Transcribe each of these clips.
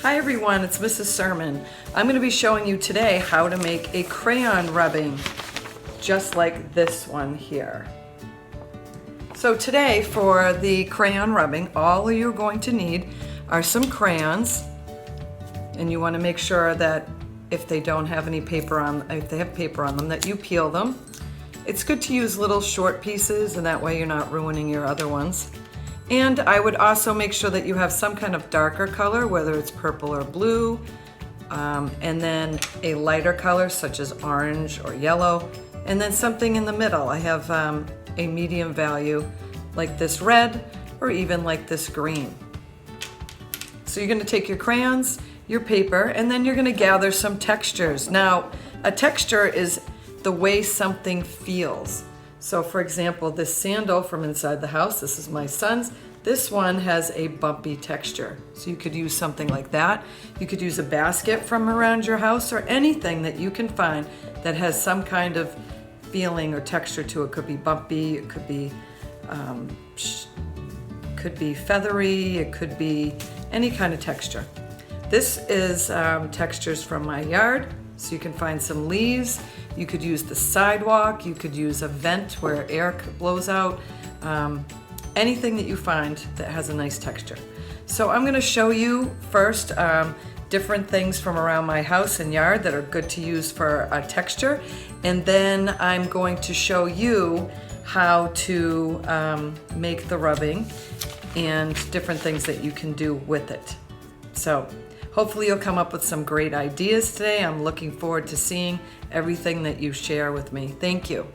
Hi everyone, it's Mrs. Sermon. I'm going to be showing you today how to make a crayon rubbing just like this one here. So today for the crayon rubbing, all you're going to need are some crayons, and you want to make sure that if they don't have any paper on, if they have paper on them, that you peel them. It's good to use little short pieces, and that way you're not ruining your other ones. And I would also make sure that you have some kind of darker color, whether it's purple or blue, and then a lighter color such as orange or yellow, and then something in the middle. I have a medium value like this red or even like this green. So you're going to take your crayons, your paper, and then you're going to gather some textures. Now, a texture is the way something feels. So for example, this sandal from inside the house, this is my son's, this one has a bumpy texture. So you could use something like that. You could use a basket from around your house or anything that you can find that has some kind of feeling or texture to it. It could be bumpy, it could be feathery, it could be any kind of texture. This is textures from my yard. So you can find some leaves, you could use the sidewalk, you could use a vent where air blows out, anything that you find that has a nice texture. So I'm going to show you first different things from around my house and yard that are good to use for a texture, and then I'm going to show you how to make the rubbing and different things that you can do with it. So hopefully you'll come up with some great ideas today. I'm looking forward to seeing everything that you share with me. Thank you.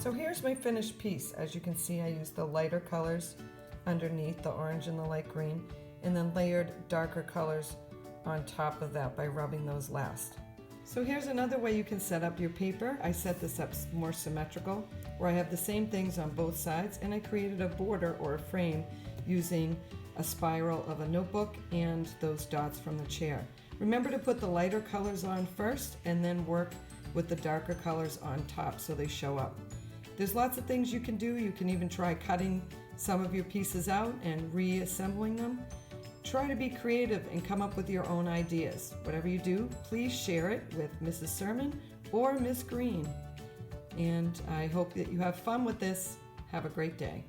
So here's my finished piece. As you can see, I used the lighter colors underneath, the orange and the light green, and then layered darker colors on top of that by rubbing those last. So here's another way you can set up your paper. I set this up more symmetrical, where I have the same things on both sides, and I created a border or a frame using a spiral of a notebook and those dots from the chair. Remember to put the lighter colors on first and then work with the darker colors on top so they show up. There's lots of things you can do. You can even try cutting some of your pieces out and reassembling them. Try to be creative and come up with your own ideas. Whatever you do, please share it with Mrs. Sermon or Miss Green. And I hope that you have fun with this. Have a great day.